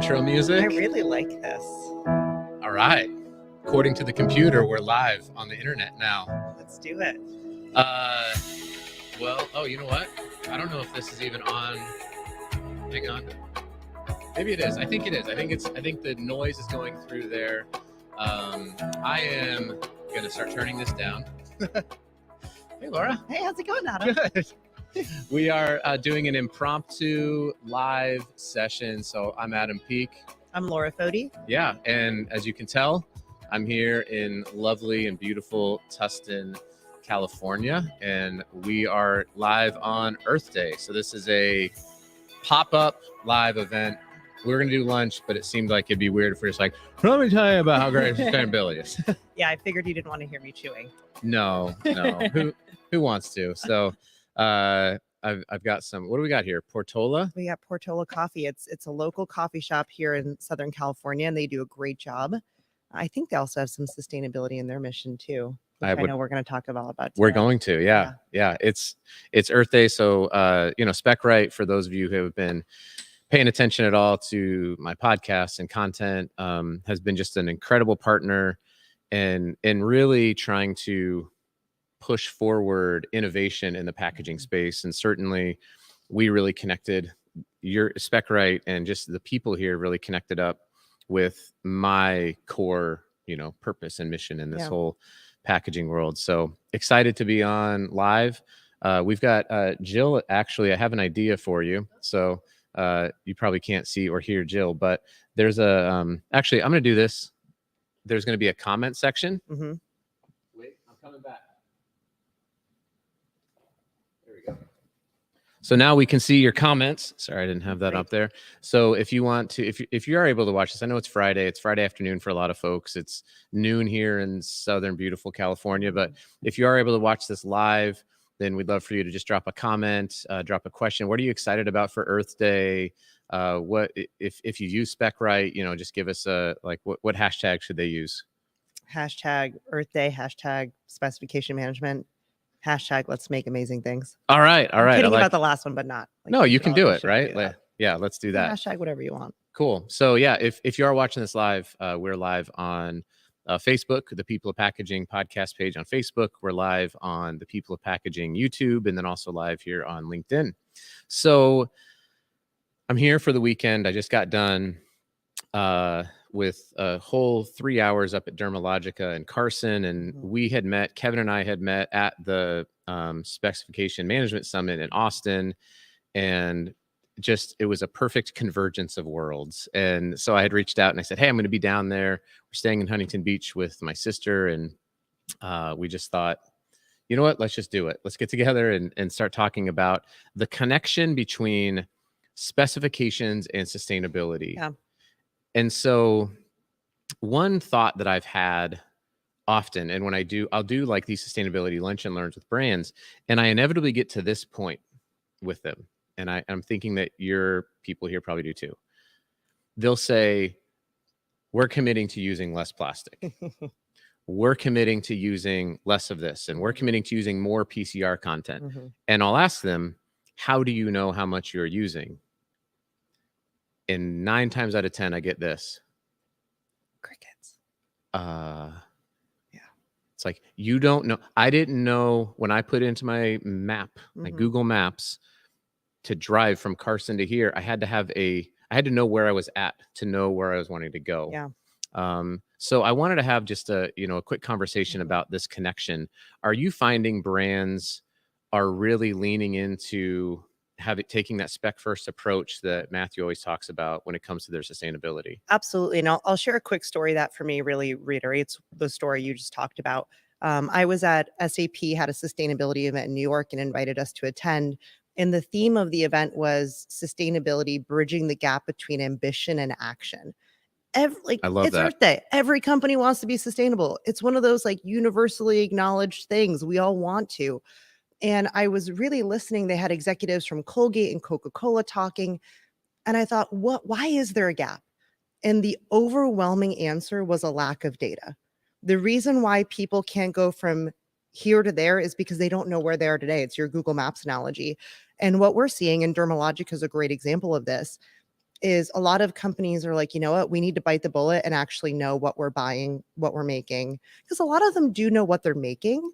intro music? I really like this. All right. According to the computer, we're live on the internet now. Let's do it. You know what? I don't know if this is even on. Hang on. Maybe it is. I think it is. I think the noise is going through there. I am gonna start turning this down. Hey, Laura. Hey, how's it going, Adam? Good. We are doing an impromptu live session. So I'm Adam Peak. I'm Laura Foti. Yeah, and as you can tell, I'm here in lovely and beautiful Tustin, California, and we are live on Earth Day. So this is a pop-up live event. We were going to do lunch, but it seemed like it'd be weird if we're just like, let me tell you about how great sustainability is. Yeah, I figured you didn't want to hear me chewing. No. Who wants to? So I've got some, what do we got here? Portola? We got Portola Coffee. It's a local coffee shop here in Southern California, and they do a great job. I think they also have some sustainability in their mission too. I know we're going to talk about today. We're going to, yeah. It's Earth Day, so Specright, for those of you who have been paying attention at all to my podcast and content, has been just an incredible partner and really trying to push forward innovation in the packaging space. And certainly we really connected, your Specright and just the people here really connected up with my core, purpose and mission in this whole packaging world. So excited to be on live. We've got Jill. Actually, I have an idea for you. So you probably can't see or hear Jill, but there's actually, I'm going to do this. There's going to be a comment section. Mm-hmm. Wait, I'm coming back. There we go. So now we can see your comments. Sorry, I didn't have that up there. So if you want to, if you are able to watch this, I know it's Friday afternoon for a lot of folks. It's noon here in Southern beautiful California. But if you are able to watch this live, then we'd love for you to just drop a comment, drop a question. What are you excited about for Earth Day? What if you use Specright, just give us what hashtag should they use? Hashtag Earth Day, hashtag specification management, hashtag let's make amazing things. All right. I'm kidding about the last one, but not. No, you can do it, right? Let's do that. Hashtag whatever you want. Cool. So yeah, if you are watching this live, we're live on Facebook, the People of Packaging podcast page on Facebook. We're live on the People of Packaging YouTube, and then also live here on LinkedIn. So I'm here for the weekend. I just got done with a whole 3 hours up at Dermalogica in Carson, and Kevin and I had met at the Specification Management Summit in Austin, and it was a perfect convergence of worlds. And so I had reached out and I said, hey, I'm going to be down there. We're staying in Huntington Beach with my sister. And we just thought, you know what, let's just do it. Let's get together and start talking about the connection between specifications and sustainability. Yeah. And so one thought that I've had often, and when I'll do like these sustainability lunch and learns with brands, and I inevitably get to this point with them. And I'm thinking that your people here probably do too. They'll say, we're committing to using less plastic. We're committing to using less of this. And we're committing to using more PCR content. Mm-hmm. And I'll ask them, how do you know how much you're using? And 9 times out of 10, I get this. Crickets. Yeah. It's like, you don't know. I didn't know when I put into my map, my Google Maps, to drive from Carson to here, I had to know where I was at to know where I was wanting to go. Yeah. So I wanted to have just a quick conversation about this connection. Are you finding brands are really leaning into taking that spec first approach that Matthew always talks about when it comes to their sustainability? Absolutely. And I'll share a quick story that for me really reiterates the story you just talked about. I was at SAP, had a sustainability event in New York and invited us to attend. And the theme of the event was sustainability, bridging the gap between ambition and action. I love that. Earth Day. Every company wants to be sustainable. It's one of those universally acknowledged things we all want to. And I was really listening. They had executives from Colgate and Coca-Cola talking. And I thought, why is there a gap? And the overwhelming answer was a lack of data. The reason why people can't go from here to there is because they don't know where they are today. It's your Google Maps analogy. And what we're seeing, and Dermalogica is a great example of this, is a lot of companies are like, you know what, we need to bite the bullet and actually know what we're buying, what we're making. Because a lot of them do know what they're making,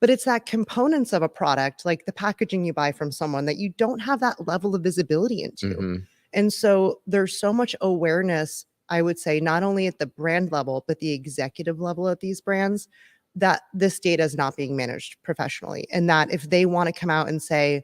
but it's that components of a product, like the packaging you buy from someone, that you don't have that level of visibility into. Mm-hmm. And so there's so much awareness, I would say, not only at the brand level, but the executive level at these brands, that this data is not being managed professionally. And that if they want to come out and say,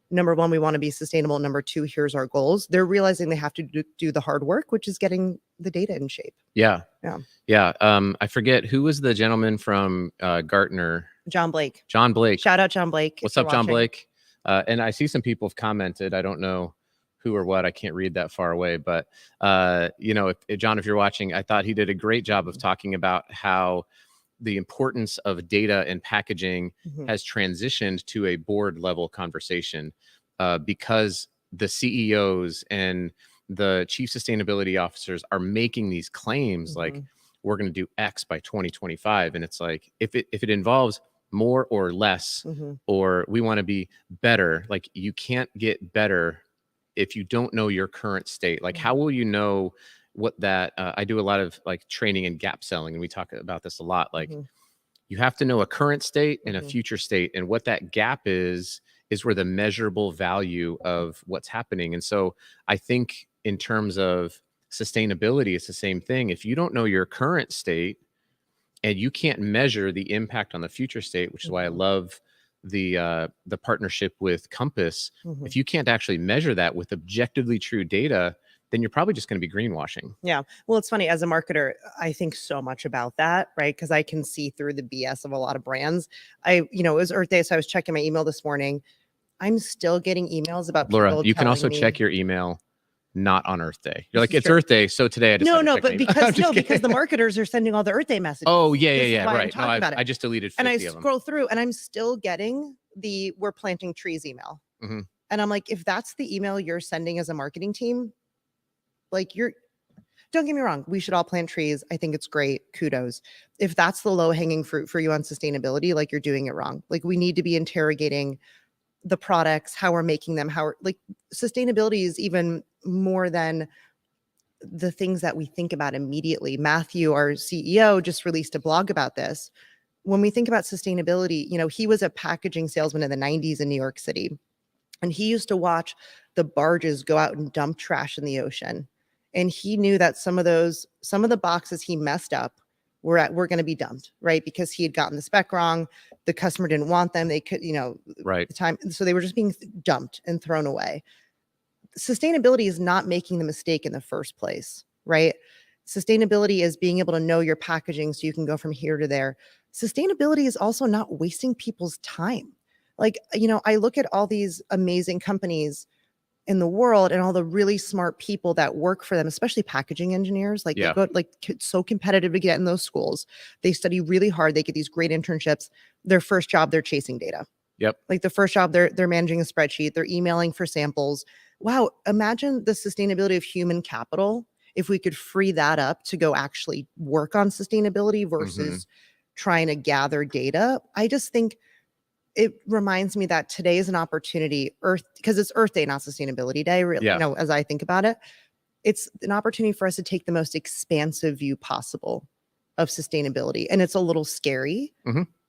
number one, we want to be sustainable. Number two, here's our goals. They're realizing they have to do the hard work, which is getting the data in shape. Yeah. Yeah. Yeah. I forget who was the gentleman from Gartner. John Blake. John Blake. Shout out John Blake. What's up, John Blake? And I see some people have commented. I don't know who or what. I can't read that far away. But, you know, if John, if you're watching, I thought he did a great job of talking about how the importance of data and packaging has transitioned to a board level conversation because the CEOs and the chief sustainability officers are making these claims like we're going to do X by 2025. And it's like, if it involves more or less, or we want to be better, like you can't get better if you don't know your current state. Like, how will you know what that I do a lot of like training and gap selling, and we talk about this a lot. Like you have to know a current state and a future state, and what that gap is where the measurable value of what's happening. And so I think in terms of sustainability, it's the same thing. If you don't know your current state and you can't measure the impact on the future state, which is why I love the partnership with Compass. If you can't actually measure that with objectively true data, then you're probably just going to be greenwashing. Yeah. Well, it's funny, as a marketer, I think so much about that, right? Because I can see through the BS of a lot of brands. It was Earth Day, so I was checking my email this morning. I'm still getting emails about people. Laura, you can also check your email not on Earth Day. You're like, it's Earth Day, so today I decided no, to but because the marketers are sending all the Earth Day messages. Oh yeah, right. No, I just deleted 50 and I of them. scroll through, and I'm still getting the "we're planting trees" email. And I'm like, if that's the email you're sending as a marketing team, like don't get me wrong, we should all plant trees. I think it's great. Kudos. If that's the low hanging fruit for you on sustainability, like you're doing it wrong. Like we need to be interrogating the products, how we're making them, like sustainability is even more than the things that we think about immediately. Matthew, our CEO, just released a blog about this. When we think about sustainability, he was a packaging salesman in the 90s in New York City, and he used to watch the barges go out and dump trash in the ocean. And he knew that some of the boxes he messed up were going to be dumped, right? Because he had gotten the spec wrong. The customer didn't want them. They could, right. the time. So they were just being dumped and thrown away. Sustainability is not making the mistake in the first place, right? Sustainability is being able to know your packaging so you can go from here to there. Sustainability is also not wasting people's time. Like, I look at all these amazing companies in the world and all the really smart people that work for them, especially packaging engineers. Like they go, like, it's so competitive to get in those schools. They study really hard. They get these great internships. Their first job, they're chasing data. Yep. Like the first job, they're managing a spreadsheet. They're emailing for samples. Wow. Imagine the sustainability of human capital if we could free that up to go actually work on sustainability versus trying to gather data. I just think it reminds me that today is an opportunity, because it's Earth Day, not Sustainability Day, really, as I think about it. It's an opportunity for us to take the most expansive view possible of sustainability. And it's a little scary,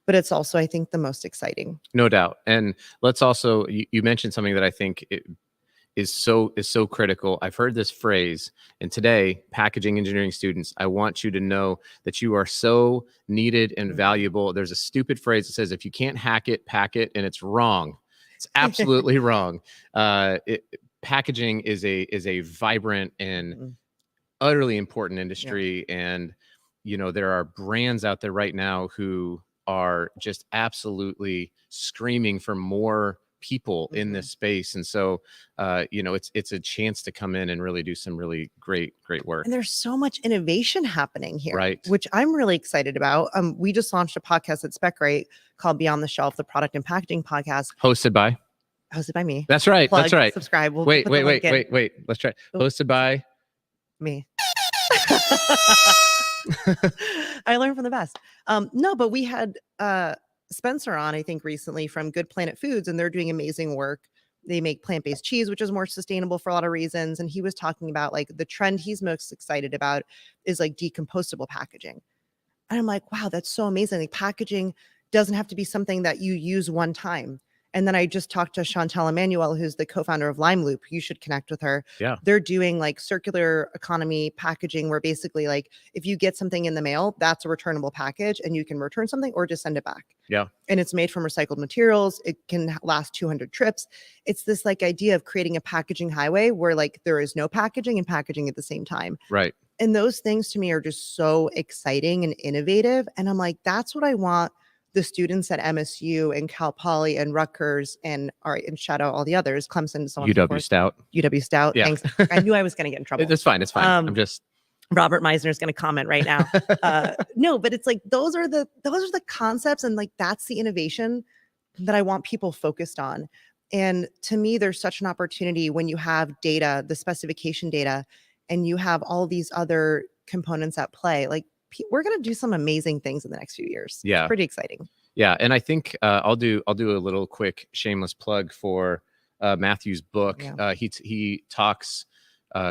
but it's also, I think, the most exciting. No doubt. And let's also, you mentioned something that I think is so critical. I've heard this phrase, and today, packaging engineering students, I want you to know that you are so needed and valuable. There's a stupid phrase that says, if you can't hack it, pack it, and it's wrong. It's absolutely wrong. Packaging is a vibrant and utterly important industry. And, there are brands out there right now who are just absolutely screaming for more people in this space. And so, it's a chance to come in and really do some really great work. And there's so much innovation happening here, right? Which I'm really excited about. We just launched a podcast at Specright called Beyond the Shelf, the product and packaging podcast. Hosted by me. That's right. Plug, that's right. Subscribe. We'll wait. Let's try. Hosted by me. I learned from the best. No, but we had Spencer on, I think, recently from Good Planet Foods, and they're doing amazing work They make plant-based cheese, which is more sustainable for a lot of reasons. And he was talking about like the trend he's most excited about is like decompostable packaging. And I'm like, wow, that's so amazing. Like packaging doesn't have to be something that you use one time. And then I just talked to Chantel Emmanuel, who's the co-founder of Lime Loop. You should connect with her. Yeah. They're doing like circular economy packaging where basically like if you get something in the mail, that's a returnable package and you can return something or just send it back. Yeah. And it's made from recycled materials. It can last 200 trips. It's this like idea of creating a packaging highway where like there is no packaging and packaging at the same time. Right. And those things to me are just so exciting and innovative. And I'm like, that's what I want the students at MSU and Cal Poly and Rutgers and shout out all the others, Clemson, so on and so UW forth. Stout. UW Stout. Yeah. Thanks. I knew I was going to get in trouble. It's fine. It's fine. I'm just Robert Meisner is going to comment right now. No, but it's like those are the concepts, and like that's the innovation that I want people focused on. And to me, there's such an opportunity when you have data, the specification data, and you have all these other components at play. Like we're going to do some amazing things in the next few years. Yeah. It's pretty exciting. Yeah. And I think I'll do a little quick shameless plug for Matthew's book. Yeah. He talks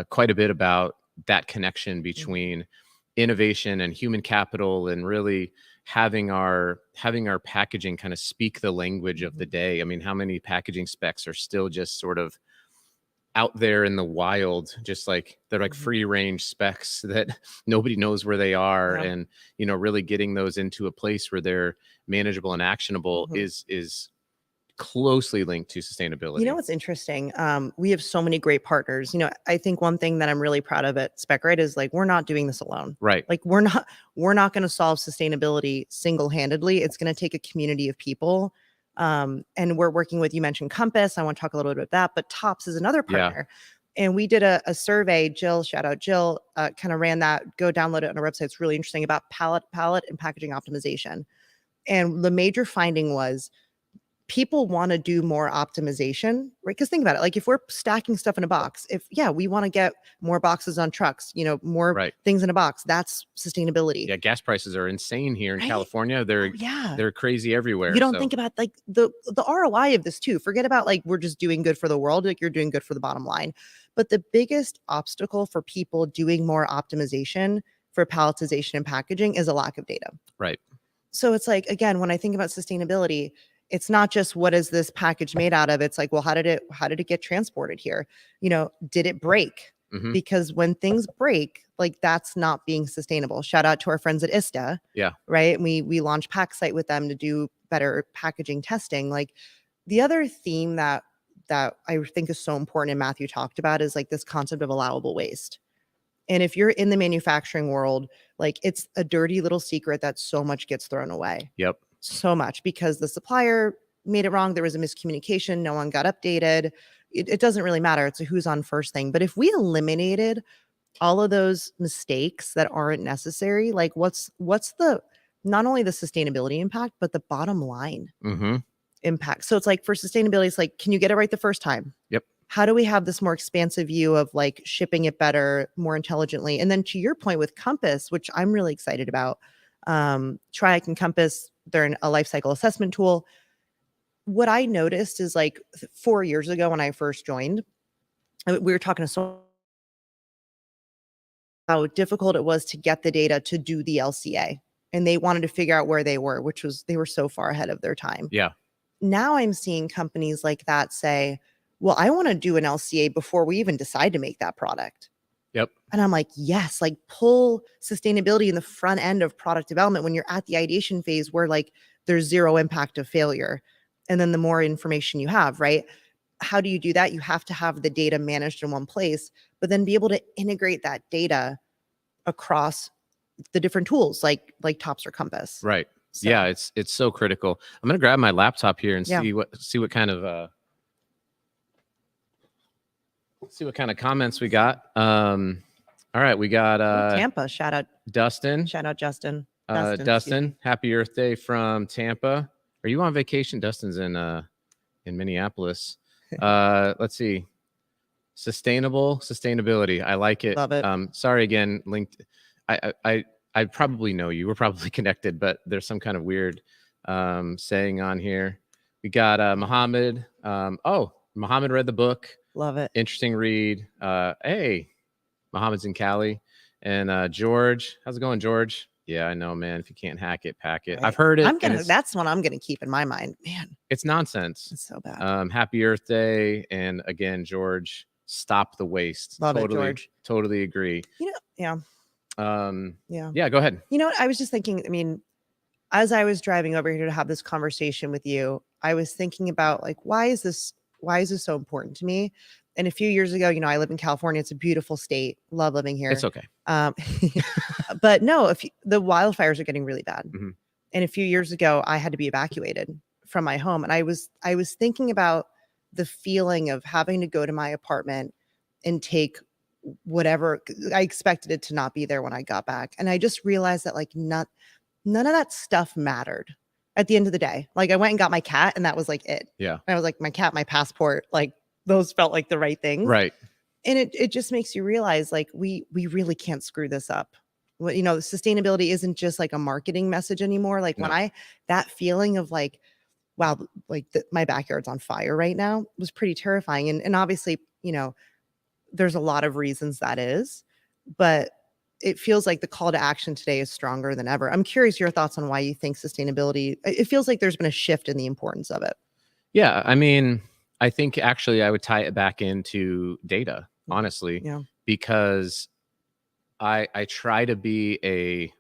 quite a bit about that connection between innovation and human capital, and really having our packaging kind of speak the language of the day. I mean, how many packaging specs are still just sort of out there in the wild, just like they're like free range specs that nobody knows where they are. Yeah. And, you know, really getting those into a place where they're manageable and actionable is closely linked to sustainability. You know what's interesting? We have so many great partners. You know, I think one thing that I'm really proud of at Specright is like we're not doing this alone. Right. Like we're not going to solve sustainability single-handedly. It's going to take a community of people. And we're working with, you mentioned Compass. I want to talk a little bit about that, but Tops is another partner. Yeah. And we did a survey. Jill, shout out Jill, kind of ran that. Go download it on our website. It's really interesting about pallet and packaging optimization. And the major finding was people want to do more optimization, right? Because think about it, like if we're stacking stuff in a box, we want to get more boxes on trucks, you know, more things in a box, that's sustainability. Yeah, gas prices are insane here in California. They're crazy everywhere. You don't think about like the ROI of this too. Forget about like we're just doing good for the world, like you're doing good for the bottom line. But the biggest obstacle for people doing more optimization for palletization and packaging is a lack of data. Right. So it's like, again, when I think about sustainability, it's not just what is this package made out of? It's like, well, how did it get transported here? You know, did it break? Because when things break, like that's not being sustainable. Shout out to our friends at ISTA. Yeah. Right. We launched PackSite with them to do better packaging testing. Like the other theme that I think is so important and Matthew talked about is like this concept of allowable waste. And if you're in the manufacturing world, like it's a dirty little secret that so much gets thrown away. Yep. So much because the supplier made it wrong. There was a miscommunication. No one got updated. It doesn't really matter. It's a who's on first thing. But if we eliminated all of those mistakes that aren't necessary, like what's the, not only the sustainability impact, but the bottom line impact. So it's like for sustainability, it's like, can you get it right the first time? Yep. How do we have this more expansive view of like shipping it better, more intelligently? And then to your point with Compass, which I'm really excited about, Triac and Compass, they're a life cycle assessment tool. What I noticed is like 4 years ago when I first joined, we were talking to how difficult it was to get the data to do the LCA. And they wanted to figure out where they were, which was they were so far ahead of their time. Yeah. Now I'm seeing companies like that say, well, I want to do an LCA before we even decide to make that product. Yep. And I'm like, yes, like pull sustainability in the front end of product development when you're at the ideation phase where like there's zero impact of failure. And then the more information you have, right? How do you do that? You have to have the data managed in one place, but then be able to integrate that data across the different tools like Tops or Compass. Right. So. Yeah, it's so critical. I'm going to grab my laptop here and see what kind of comments we got. All right, we got Tampa. Shout out Dustin. Shout out Justin. Dustin, happy Earth Day from Tampa. Are you on vacation? Dustin's in Minneapolis. Let's see. Sustainability. I like it. Love it. Sorry again, linked. I probably know you. We're probably connected, but there's some kind of weird saying on here. We got Muhammad. Oh, Muhammad read the book. Love it. Interesting read. Hey, Muhammad's in Cali. And George, how's it going, George? Yeah, I know, man. If you can't hack it, pack it. Right. I've heard it. That's one I'm gonna keep in my mind. Man, it's nonsense. it's so bad. Happy Earth Day. And again, George, stop the waste. Love it, George. Totally agree. Yeah. Yeah, go ahead. You know what? I was just thinking, I mean, as I was driving over here to have this conversation with you, I was thinking about like, why is this so important to me? And a few years ago, I live in California. It's a beautiful state. Love living here. It's okay. But no, the wildfires are getting really bad. Mm-hmm. And a few years ago, I had to be evacuated from my home. And I was thinking about the feeling of having to go to my apartment and take whatever. I expected it to not be there when I got back. And I just realized that like none of that stuff mattered at the end of the day. Like I went and got my cat and that was like it. Yeah. And I was like, my cat, my passport, like those felt like the right things. Right. And it just makes you realize like we really can't screw this up. Well, sustainability isn't just like a marketing message anymore. Like when that feeling of like, wow, like my backyard's on fire right now was pretty terrifying. And obviously, there's a lot of reasons that is, but it feels like the call to action today is stronger than ever. I'm curious your thoughts on why you think sustainability, it feels like there's been a shift in the importance of it. Yeah. I mean, I think actually I would tie it back into data, honestly, because I try to be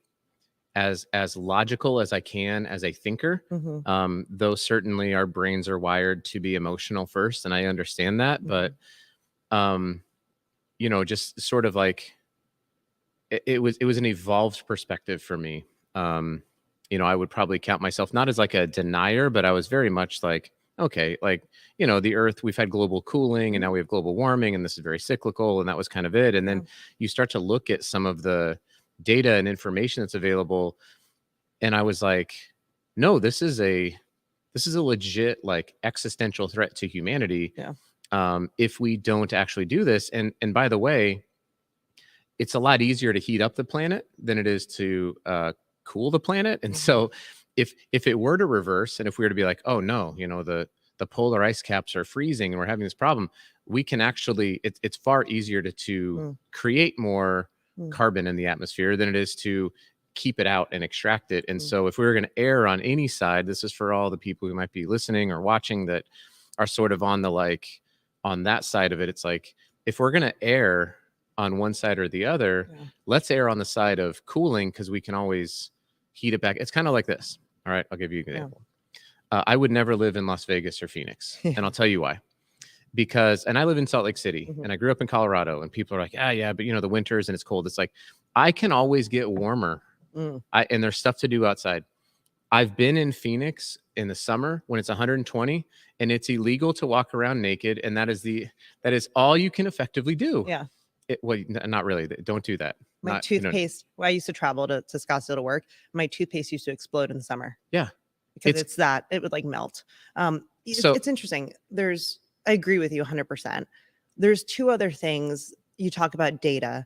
as logical as I can as a thinker. Mm-hmm. Though certainly our brains are wired to be emotional first, and I understand that, but just sort of like it was an evolved perspective for me. I would probably count myself not as like a denier, but I was very much like, okay, like, the earth, we've had global cooling and now we have global warming and this is very cyclical. And that was kind of it. And then you start to look at some of the data and information that's available. And I was like, no, this is a legit like existential threat to humanity. Yeah. If we don't actually do this. And by the way, it's a lot easier to heat up the planet than it is to cool the planet. And so if it were to reverse, and if we were to be like, oh no, the polar ice caps are freezing and we're having this problem, we can actually, it's far easier to create more carbon in the atmosphere than it is to keep it out and extract it. And so if we were going to err on any side, this is for all the people who might be listening or watching that are sort of on that side of it. It's like, if we're going to err on one side or the other, let's err on the side of cooling, because we can always heat it back. It's kind of like this. All right, I'll give you an example. I would never live in Las Vegas or Phoenix, and I'll tell you why. And I live in Salt Lake City, and I grew up in Colorado, and people are like, yeah, but the winters and it's cold. It's like, I can always get warmer, and there's stuff to do outside. I've been in Phoenix in the summer when it's 120, and it's illegal to walk around naked, and that is all you can effectively do. Yeah. Not really. Don't do that. My toothpaste. Well, I used to travel to Scottsdale to work. My toothpaste used to explode in the summer. Yeah, because it would like melt. It's interesting. I agree with you 100%. There's two other things. You talk about data.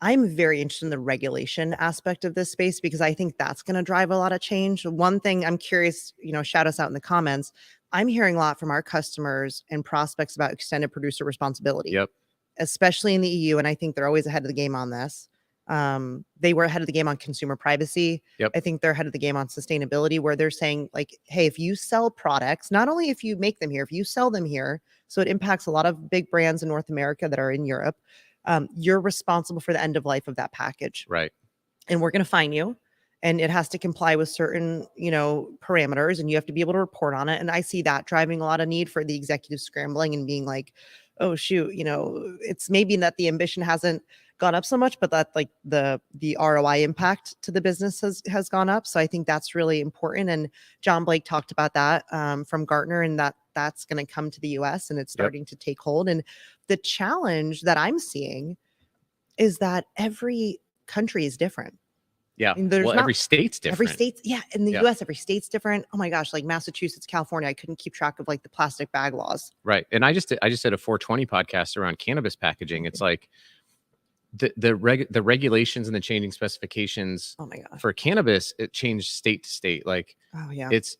I'm very interested in the regulation aspect of this space because I think that's going to drive a lot of change. One thing I'm curious, shout us out in the comments. I'm hearing a lot from our customers and prospects about extended producer responsibility. Yep. Especially in the EU. And I think they're always ahead of the game on this. They were ahead of the game on consumer privacy. Yep. I think they're ahead of the game on sustainability, where they're saying like, hey, if you sell products, not only if you make them here, if you sell them here, so it impacts a lot of big brands in North America that are in Europe, you're responsible for the end of life of that package. Right. And we're going to fine you. And it has to comply with certain, parameters, and you have to be able to report on it. And I see that driving a lot of need for the executive scrambling and being like, oh shoot, it's maybe that the ambition hasn't gone up so much, but that like the ROI impact to the business has gone up. So I think that's really important. And John Blake talked about that from Gartner, and that's going to come to the US and it's starting to take hold. And the challenge that I'm seeing is that every country is different. Yeah. Every state's different. Every state's, in the US, every state's different. Oh my gosh, like Massachusetts, California, I couldn't keep track of like the plastic bag laws. Right. And I just did a 420 podcast around cannabis packaging. It's like the regulations and the changing specifications for cannabis, it changed state to state. Like, it's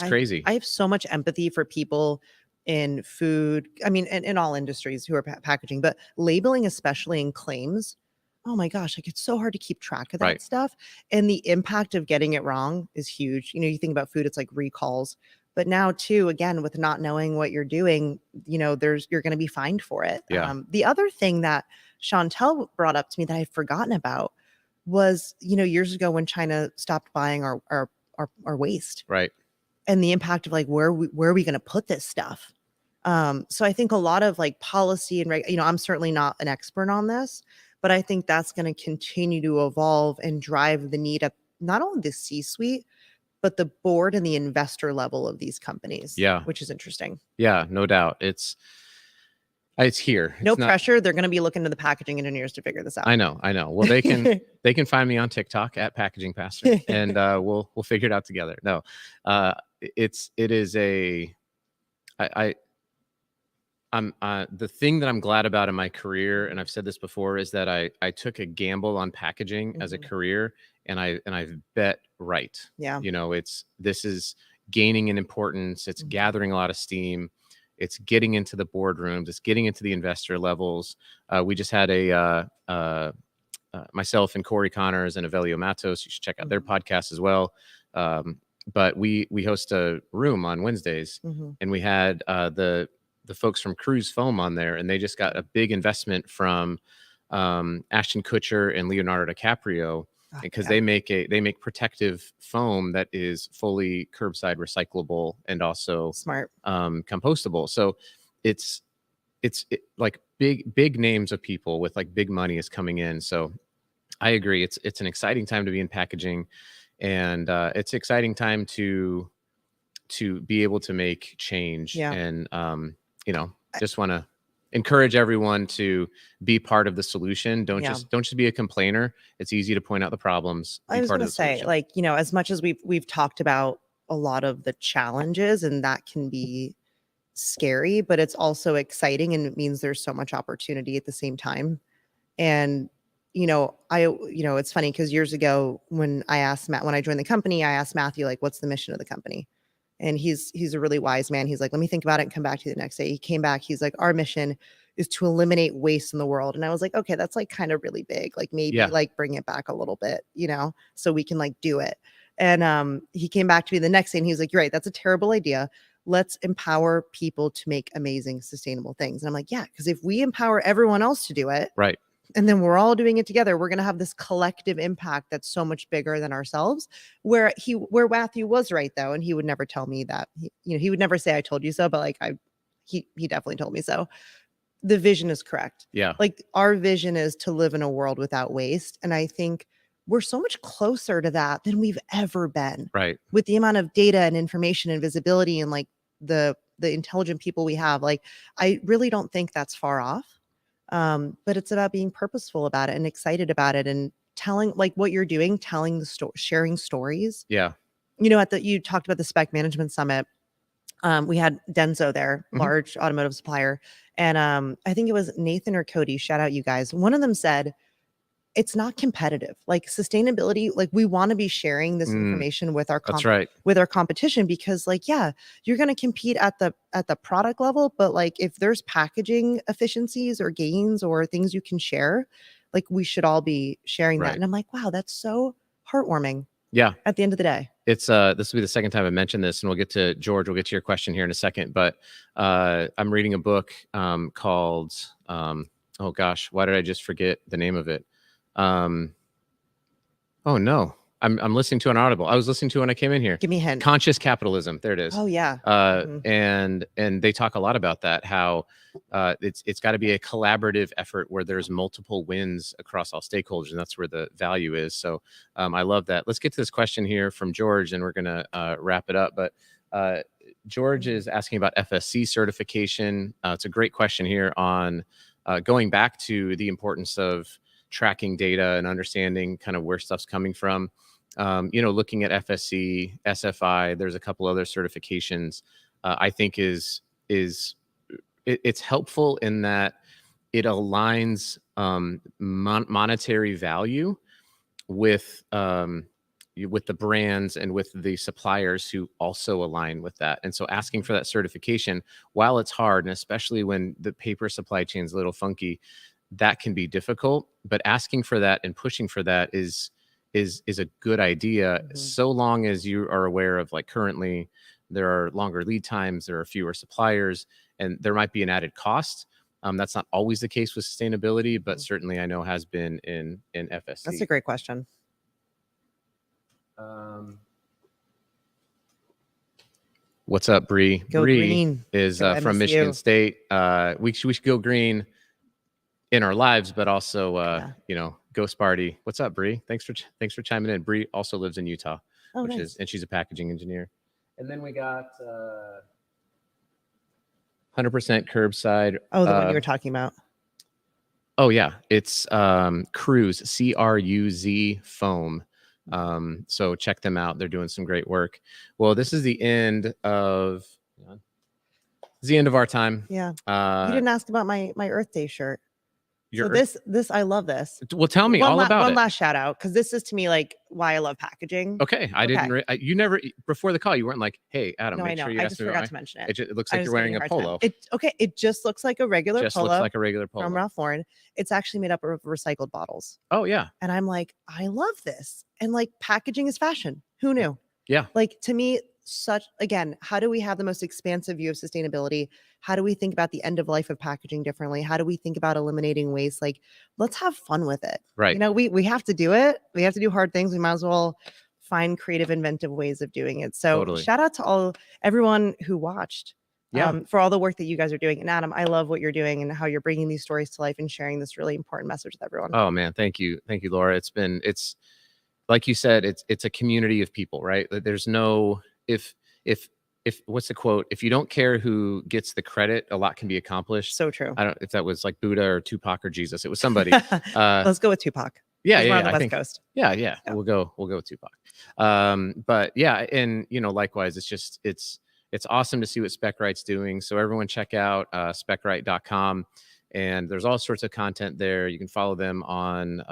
crazy. I have so much empathy for people in food. I mean, in all industries who are packaging, but labeling, especially in claims. Oh my gosh, like it's so hard to keep track of that Right. stuff. And the impact of getting it wrong is huge. You think about food, it's like recalls. But now too, again, with not knowing what you're doing, you're going to be fined for it. Yeah. The other thing that Chantel brought up to me that I had forgotten about was, years ago when China stopped buying our waste Right. and the impact of like, where are we going to put this stuff? So I think a lot of like policy and, I'm certainly not an expert on this, but I think that's going to continue to evolve and drive the need at not only the C-suite, but the board and the investor level of these companies. Yeah. Which is interesting. Yeah, no doubt. It's here. No It's not, pressure. They're going to be looking to the packaging engineers to figure this out. I know. Well, they can find me on TikTok at Packaging Pastor, and we'll figure it out together. No, it is a I'm the thing that I'm glad about in my career, and I've said this before, is that I took a gamble on packaging as a career, and I've bet right. Yeah. This is gaining in importance. It's gathering a lot of steam. It's getting into the boardrooms. It's getting into the investor levels. We just had myself and Corey Connors and Avelio Matos. You should check out their podcast as well. But we host a room on Wednesdays, and we had the folks from Cruise Foam on there, and they just got a big investment from Ashton Kutcher and Leonardo DiCaprio, because they make protective foam that is fully curbside recyclable and also smart, compostable. So it's like big names of people with like big money is coming in. So I agree. It's an exciting time to be in packaging, and it's exciting time to be able to make change. Yeah. And just want to encourage everyone to be part of the solution. Don't just be a complainer. It's easy to point out the problems. I was going to say, like, as much as we've talked about a lot of the challenges, and that can be scary, but it's also exciting, and it means there's so much opportunity at the same time. And it's funny because years ago when I joined the company, I asked Matthew, like, what's the mission of the company? And he's a really wise man. He's like, let me think about it and come back to you the next day. He came back. He's like, our mission is to eliminate waste in the world. And I was like, okay, that's like kind of really big. Like maybe like bring it back a little bit, so we can like do it. And he came back to me the next day and he was like, you're right, that's a terrible idea. Let's empower people to make amazing, sustainable things. And I'm like, yeah, because if we empower everyone else to do it, right, and then we're all doing it together, we're going to have this collective impact that's so much bigger than ourselves. Where Matthew was right though, and he would never tell me that. He would never say I told you so, but like he definitely told me so. The vision is correct. Yeah. Like our vision is to live in a world without waste, and I think we're so much closer to that than we've ever been. Right. With the amount of data and information and visibility and like the intelligent people we have, like I really don't think that's far off. But it's about being purposeful about it and excited about it and telling like what you're doing, telling the story, sharing stories. Yeah. You talked about the Spec Management Summit. We had Denso there, large automotive supplier. And I think it was Nathan or Cody, shout out you guys. One of them said, it's not competitive. Like sustainability, like we want to be sharing this information with our with our competition, because like, yeah, you're going to compete at the product level, but like if there's packaging efficiencies or gains or things you can share, like we should all be sharing that. And I'm like, wow, that's so heartwarming. Yeah. At the end of the day. It's this will be the second time I mentioned this, and we'll get to George. We'll get to your question here in a second, but I'm reading a book called oh gosh, why did I just forget the name of it? Oh no, I'm listening to an Audible. I was listening to when I came in here. Give me a hint. Conscious Capitalism. There it is. Oh yeah. And they talk a lot about that, how it's got to be a collaborative effort where there's multiple wins across all stakeholders, and that's where the value is. So I love that. Let's get to this question here from George, and we're gonna wrap it up. But George is asking about FSC certification. It's a great question here on going back to the importance of tracking data and understanding kind of where stuff's coming from. Looking at FSC, SFI, there's a couple other certifications. I think it's helpful in that it aligns monetary value with with the brands and with the suppliers who also align with that. And so asking for that certification, while it's hard, and especially when the paper supply chain is a little funky, that can be difficult. But asking for that and pushing for that is a good idea, so long as you are aware of, like, currently there are longer lead times, there are fewer suppliers, and there might be an added cost. That's not always the case with sustainability, but certainly I know has been in FSC. That's a great question. What's up, Bree? Go Bree green. is Go from MSU. Michigan State. We should go green in our lives, but also go Sparty. What's up, Bree? Thanks for chiming in. Bree also lives in Utah, and she's a packaging engineer. And then we got 100% curbside. Oh, the one you were talking about. Oh yeah, it's Cruz, CRUZ foam. So check them out. They're doing some great work. Well, this is the end of our time. Yeah. You didn't ask about my Earth Day shirt. So this I love this. Well, tell me all about it. One last shout out, because this is to me like why I love packaging. Okay, you never, before the call, you weren't like, "Hey, Adam, no, make sure you I ask just me forgot to mention it. It looks like you're wearing a polo. It just looks like a regular polo. Looks like a regular polo from Ralph Lauren. It's actually made up of recycled bottles. Oh yeah. And I'm like, I love this. And like, packaging is fashion. Who knew? Yeah. Like, to me, again, how do we have the most expansive view of sustainability? How do we think about the end of life of packaging differently? How do we think about eliminating waste? Like, let's have fun with it. Right. We have to do it. We have to do hard things. We might as well find creative, inventive ways of doing it. So totally. Shout out to everyone who watched. For all the work that you guys are doing. And Adam, I love what you're doing and how you're bringing these stories to life and sharing this really important message with everyone. Oh man, thank you, Laura. It's like you said, it's a community of people, right? There's no if what's the quote? If you don't care who gets the credit, a lot can be accomplished. So true. I don't if that was like Buddha or Tupac or Jesus. It was somebody. Let's go with Tupac. Yeah, we're on the West Coast. Yeah. We'll go with Tupac. But yeah, and likewise, it's awesome to see what Specright's doing. So everyone check out specright.com, and there's all sorts of content there. You can follow them on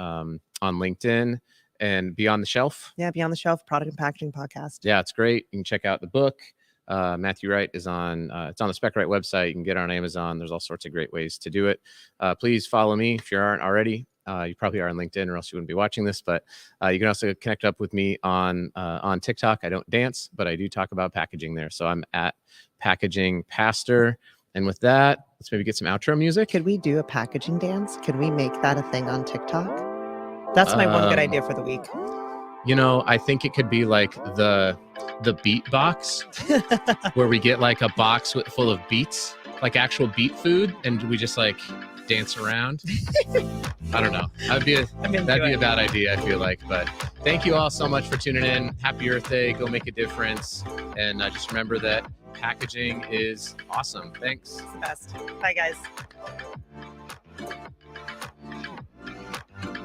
LinkedIn and Beyond the Shelf. Yeah, Beyond the Shelf, Product and Packaging Podcast. Yeah, it's great. You can check out the book. Matthew Wright is on it's on the Specright website. You can get it on Amazon. There's all sorts of great ways to do it. Please follow me if you aren't already. You probably are on LinkedIn, or else you wouldn't be watching this. But you can also connect up with me on TikTok. I don't dance, but I do talk about packaging there. So I'm at Packaging Pastor. And with that, let's maybe get some outro music. Could we do a packaging dance? Could we make that a thing on TikTok? That's my one good idea for the week. I think it could be like the beat box, where we get like a box full of beets, like actual beet food, and we just like dance around. I don't know. That'd be a bad idea, I feel like. But thank you all so much for tuning in. Happy Earth Day. Go make a difference. And just remember that packaging is awesome. Thanks. It's the best. Bye, guys.